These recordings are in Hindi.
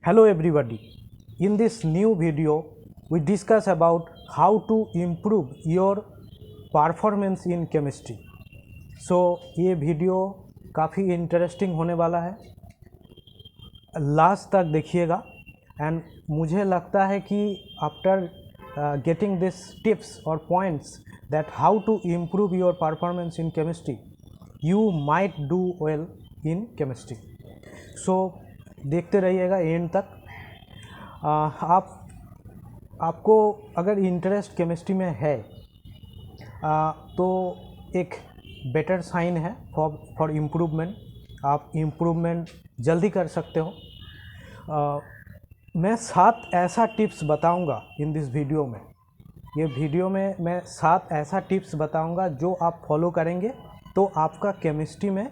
Hello everybody. In this new video we discuss about how to improve your performance in chemistry. So ये वीडियो काफ़ी इंटरेस्टिंग होने वाला है, लास्ट तक देखिएगा। एंड मुझे लगता है कि आफ्टर गेटिंग दिस टिप्स और points that how to improve your performance in chemistry you might do well in chemistry. So देखते रहिएगा एंड तक। आपको अगर इंटरेस्ट केमिस्ट्री में है तो एक बेटर साइन है फॉर इम्प्रूवमेंट। आप इम्प्रूवमेंट जल्दी कर सकते हो। मैं 7 ऐसा टिप्स बताऊंगा इन दिस वीडियो में। ये वीडियो में मैं 7 ऐसा टिप्स बताऊंगा जो आप फॉलो करेंगे तो आपका केमिस्ट्री में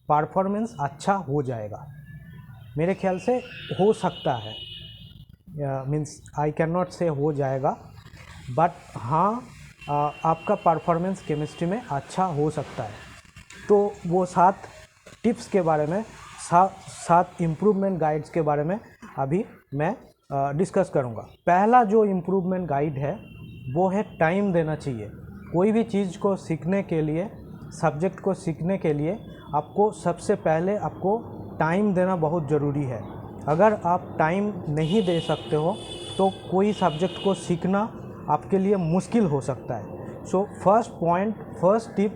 परफॉर्मेंस अच्छा हो जाएगा। मेरे ख्याल से हो सकता है, मीन्स आई कैन नॉट से हो जाएगा, बट हाँ आपका परफॉर्मेंस केमिस्ट्री में अच्छा हो सकता है। तो वो 7 टिप्स के बारे में, 7 इम्प्रूवमेंट गाइड्स के बारे में अभी मैं डिस्कस करूँगा। पहला जो इम्प्रूवमेंट गाइड है वो है टाइम देना चाहिए। कोई भी चीज़ को सीखने के लिए, सब्जेक्ट को सीखने के लिए आपको सबसे पहले आपको टाइम देना बहुत ज़रूरी है। अगर आप टाइम नहीं दे सकते हो तो कोई सब्जेक्ट को सीखना आपके लिए मुश्किल हो सकता है। So first tip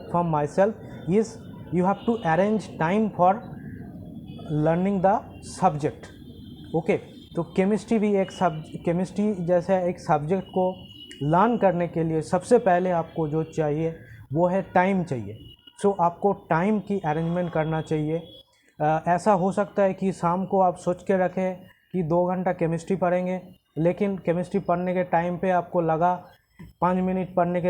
from myself is you have to arrange time for learning the subject. Okay, तो केमिस्ट्री जैसे एक सब्जेक्ट को लर्न करने के लिए सबसे पहले आपको जो चाहिए वो है टाइम चाहिए। सो आपको टाइम की अरेंजमेंट करना चाहिए। ऐसा हो सकता है कि शाम को आप सोच के रखें कि 2 घंटा केमिस्ट्री पढ़ेंगे, लेकिन केमिस्ट्री पढ़ने के टाइम पे आपको लगा 5 मिनट पढ़ने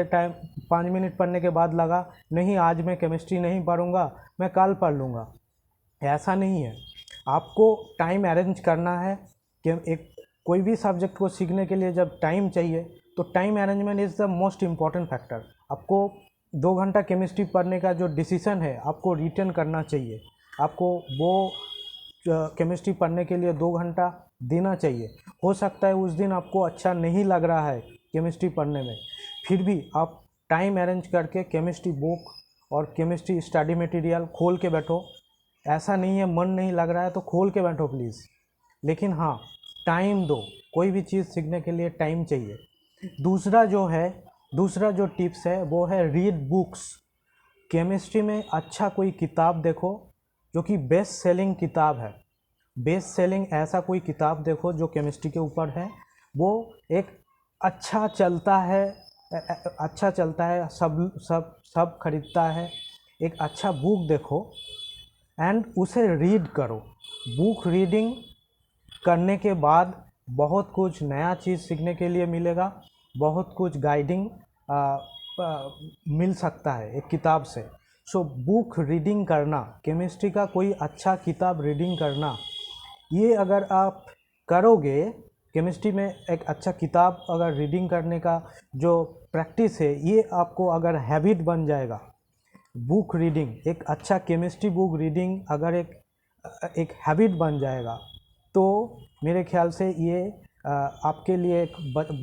के बाद लगा नहीं, आज मैं केमिस्ट्री नहीं पढ़ूँगा, मैं कल पढ़ लूँगा। ऐसा नहीं है। आपको टाइम अरेंज करना है कि कोई भी सब्जेक्ट को सीखने के लिए जब टाइम चाहिए तो time arrangement is the most important factor. आपको 2 घंटा केमिस्ट्री पढ़ने का जो डिसीज़न है आपको रिटर्न करना चाहिए। आपको वो केमिस्ट्री पढ़ने के लिए 2 घंटा देना चाहिए। हो सकता है उस दिन आपको अच्छा नहीं लग रहा है केमिस्ट्री पढ़ने में, फिर भी आप टाइम अरेंज करके केमिस्ट्री बुक और केमिस्ट्री स्टडी मटेरियल खोल के बैठो। ऐसा नहीं है मन नहीं लग रहा है तो खोल के बैठो प्लीज़, लेकिन हाँ टाइम दो। कोई भी चीज़ सीखने के लिए टाइम चाहिए। दूसरा जो टिप्स है वो है रीड बुक्स। केमिस्ट्री में अच्छा कोई किताब देखो जो कि बेस्ट सेलिंग किताब है। बेस्ट सेलिंग ऐसा कोई किताब देखो जो केमिस्ट्री के ऊपर है, वो एक अच्छा चलता है, सब खरीदता है। एक अच्छा बुक देखो एंड उसे रीड करो। बुक रीडिंग करने के बाद बहुत कुछ नया चीज़ सीखने के लिए मिलेगा, बहुत कुछ गाइडिंग मिल सकता है एक किताब से। सो बुक रीडिंग करना, केमिस्ट्री का कोई अच्छा किताब रीडिंग करना, ये अगर आप करोगे, केमिस्ट्री में एक अच्छा किताब अगर रीडिंग करने का जो प्रैक्टिस है ये आपको अगर हैबिट बन जाएगा, बुक रीडिंग, एक अच्छा केमिस्ट्री बुक रीडिंग अगर एक हैबिट बन जाएगा तो मेरे ख्याल से ये आपके लिए एक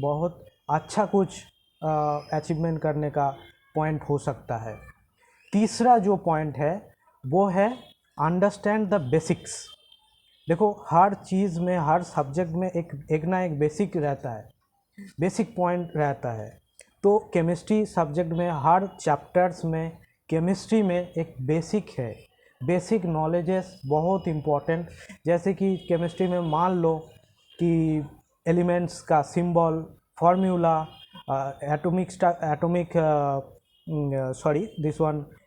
बहुत अच्छा कुछ अचीवमेंट करने का पॉइंट हो सकता है। तीसरा जो पॉइंट है वो है अंडरस्टैंड द बेसिक्स। देखो हर चीज़ में, हर सब्जेक्ट में एक ना एक बेसिक रहता है, बेसिक पॉइंट रहता है। तो केमिस्ट्री सब्जेक्ट में हर चैप्टर्स में केमिस्ट्री में एक बेसिक है। बेसिक नॉलेजेस बहुत इम्पॉर्टेंट। जैसे कि केमिस्ट्री में मान लो कि एलिमेंट्स का सिंबल, फार्मूला,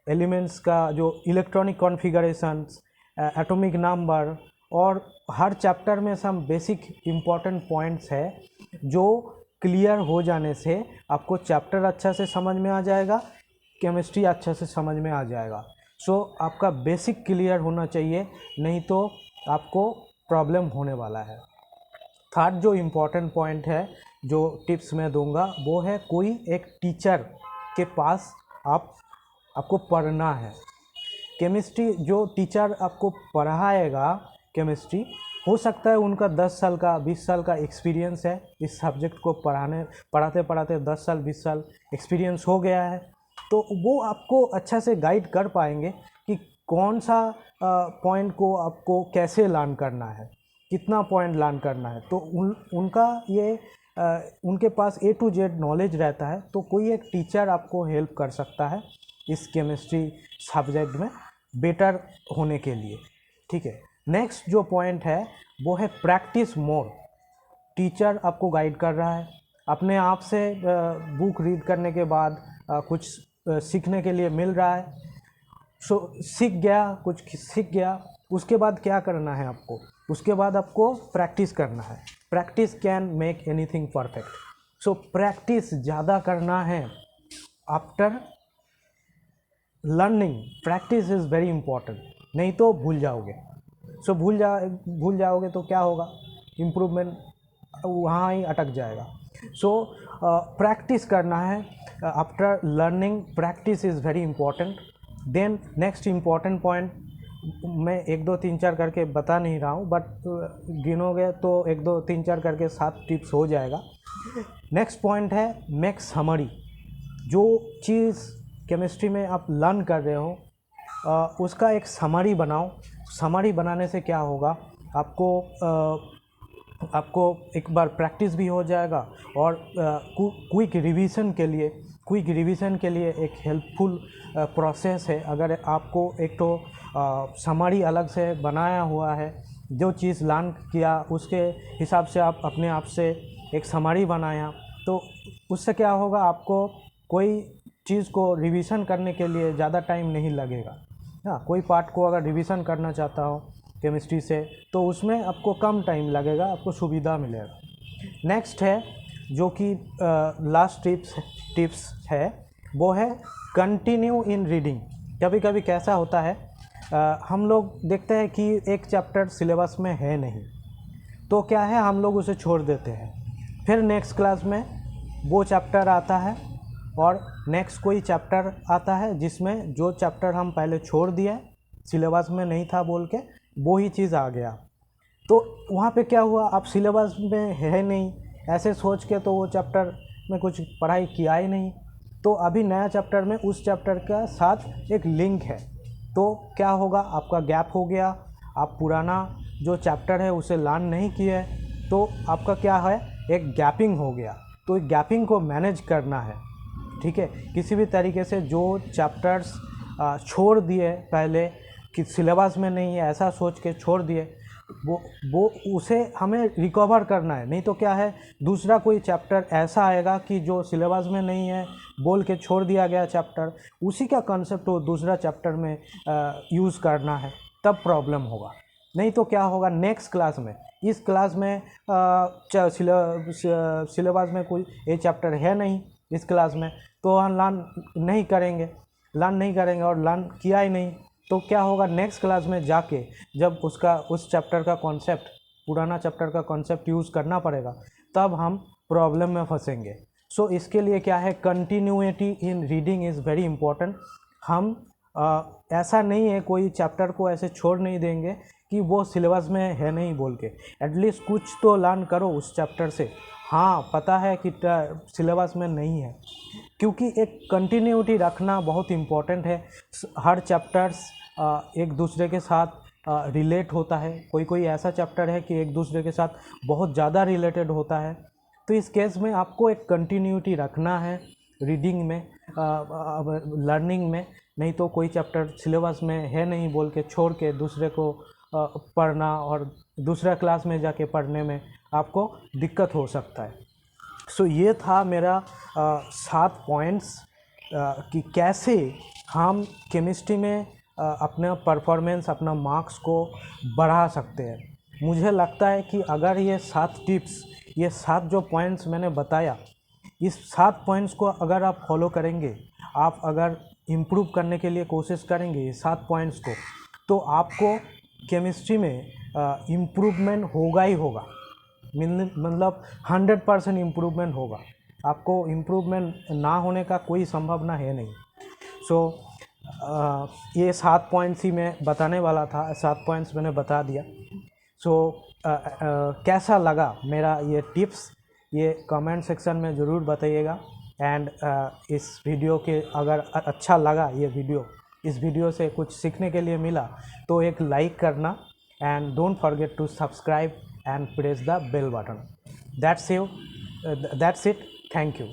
एलिमेंट्स का जो इलेक्ट्रॉनिक कॉन्फ़िगरेशंस, एटॉमिक नंबर, और हर चैप्टर में सम बेसिक इम्पॉर्टेंट पॉइंट्स है जो क्लियर हो जाने से आपको चैप्टर अच्छा से समझ में आ जाएगा, केमिस्ट्री अच्छा से समझ में आ जाएगा। सो आपका बेसिक क्लियर होना चाहिए, नहीं तो आपको प्रॉब्लम होने वाला है। थर्ड जो इम्पॉर्टेंट पॉइंट है जो टिप्स मैं दूंगा वो है कोई एक टीचर के पास आपको पढ़ना है। केमिस्ट्री जो टीचर आपको पढ़ाएगा केमिस्ट्री, हो सकता है उनका 10 साल का 20 साल का एक्सपीरियंस है, इस सब्जेक्ट को पढ़ाते पढ़ाते 10 साल 20 साल एक्सपीरियंस हो गया है, तो वो आपको अच्छा से गाइड कर पाएंगे कि कौन सा पॉइंट को आपको कैसे लर्न करना है, कितना पॉइंट लर्न करना है। तो उनका ये उनके पास A to Z नॉलेज रहता है, तो कोई एक टीचर आपको हेल्प कर सकता है इस केमिस्ट्री सब्जेक्ट में बेटर होने के लिए। ठीक है, नेक्स्ट जो पॉइंट है वो है प्रैक्टिस मोर। टीचर आपको गाइड कर रहा है, अपने आप से बुक रीड करने के बाद कुछ सीखने के लिए मिल रहा है, कुछ सीख गया, उसके बाद क्या करना है आपको, उसके बाद आपको प्रैक्टिस करना है। Practice can make anything perfect. So practice ज़्यादा करना है after learning. Practice is very important, नहीं तो भूल जाओगे। सो भूल जाओगे तो क्या होगा, इम्प्रूवमेंट वहाँ ही अटक जाएगा। सो प्रैक्टिस करना है after learning. Practice is very important. Then next important point, मैं 1 2 3 4 करके बता नहीं रहा हूँ, बट गिनोगे तो 1 2 3 4 करके 7 टिप्स हो जाएगा। नेक्स्ट पॉइंट है मेक समरी। जो चीज़ केमिस्ट्री में आप लर्न कर रहे हो उसका एक समरी बनाओ। समरी बनाने से क्या होगा, आपको एक बार प्रैक्टिस भी हो जाएगा और क्विक रिवीजन के लिए एक हेल्पफुल प्रोसेस है। अगर आपको एक तो समरी अलग से बनाया हुआ है, जो चीज़ लर्न किया उसके हिसाब से आप अपने आप से एक समरी बनाया, तो उससे क्या होगा, आपको कोई चीज़ को रिवीजन करने के लिए ज़्यादा टाइम नहीं लगेगा। हाँ, कोई पार्ट को अगर रिवीजन करना चाहता हो केमिस्ट्री से, तो उसमें आपको कम टाइम लगेगा, आपको सुविधा मिलेगा। नेक्स्ट है जो कि लास्ट टिप्स है, वो है कंटिन्यू इन रीडिंग। कभी कभी कैसा होता है, हम लोग देखते हैं कि एक चैप्टर सिलेबस में है नहीं, तो क्या है, हम लोग उसे छोड़ देते हैं। फिर नेक्स्ट क्लास में वो चैप्टर आता है और नेक्स्ट कोई चैप्टर आता है जिसमें जो चैप्टर हम पहले छोड़ दिए, सिलेबस में नहीं था बोल के, वो ही चीज़ आ गया। तो वहाँ पे क्या हुआ, आप सिलेबस में है नहीं ऐसे सोच के तो वो चैप्टर में कुछ पढ़ाई किया ही नहीं। तो अभी नया चैप्टर में उस चैप्टर का साथ एक लिंक है, तो क्या होगा, आपका गैप हो गया, आप पुराना जो चैप्टर है उसे लर्न नहीं किए, तो आपका क्या है, एक गैपिंग हो गया। तो गैपिंग को मैनेज करना है। ठीक है, किसी भी तरीके से जो चैप्टर्स छोड़ दिए पहले कि सिलेबस में नहीं है ऐसा सोच के छोड़ दिए, वो उसे हमें रिकवर करना है। नहीं तो क्या है, दूसरा कोई चैप्टर ऐसा आएगा कि जो सिलेबस में नहीं है बोल के छोड़ दिया गया चैप्टर, उसी का कॉन्सेप्ट वो दूसरा चैप्टर में यूज़ करना है, तब प्रॉब्लम होगा। नहीं तो क्या होगा, नेक्स्ट क्लास में, इस क्लास में सिलेबस में कोई ये चैप्टर है नहीं इस क्लास में, तो हम लर्न नहीं करेंगे और लर्न किया ही नहीं, तो क्या होगा, नेक्स्ट क्लास में जाके जब उस चैप्टर का कॉन्सेप्ट, पुराना चैप्टर का कॉन्सेप्ट यूज़ करना पड़ेगा, तब हम प्रॉब्लम में फंसेंगे। सो इसके लिए क्या है, continuity in reading is very important. हम ऐसा नहीं है, कोई चैप्टर को ऐसे छोड़ नहीं देंगे कि वो सिलेबस में है नहीं बोल के, एटलीस्ट कुछ तो लर्न करो उस चैप्टर से। हाँ, पता है कि सिलेबस में नहीं है, क्योंकि एक कंटिन्यूटी रखना बहुत इम्पोर्टेंट है। हर चैप्टर्स एक दूसरे के साथ रिलेट होता है, कोई ऐसा चैप्टर है कि एक दूसरे के साथ बहुत ज़्यादा रिलेटेड होता है, तो इस केस में आपको एक कंटिन्यूटी रखना है रीडिंग में, लर्निंग में। नहीं तो कोई चैप्टर सिलेबस में है नहीं बोल के छोड़ के दूसरे को पढ़ना और दूसरा क्लास में जाके पढ़ने में आपको दिक्कत हो सकता है। सो ये था मेरा 7 पॉइंट्स कि कैसे हम केमिस्ट्री में अपना परफॉर्मेंस, अपना मार्क्स को बढ़ा सकते हैं। मुझे लगता है कि अगर ये 7 टिप्स, ये 7 जो पॉइंट्स मैंने बताया, इस 7 पॉइंट्स को अगर आप फॉलो करेंगे, आप अगर इम्प्रूव करने के लिए कोशिश करेंगे ये 7 पॉइंट्स को, तो आपको केमिस्ट्री में इम्प्रूवमेंट होगा ही होगा। मतलब 100% इम्प्रूवमेंट होगा, आपको इम्प्रूवमेंट ना होने का कोई संभावना है नहीं। सो ये 7 पॉइंट्स ही मैं बताने वाला था, 7 पॉइंट्स मैंने बता दिया। सो कैसा लगा मेरा ये टिप्स, ये कमेंट सेक्शन में ज़रूर बताइएगा। एंड इस वीडियो के अगर अच्छा लगा ये वीडियो, इस वीडियो से कुछ सीखने के लिए मिला तो एक लाइक करना, and don't forget to subscribe and press the bell button. That's it, thank you.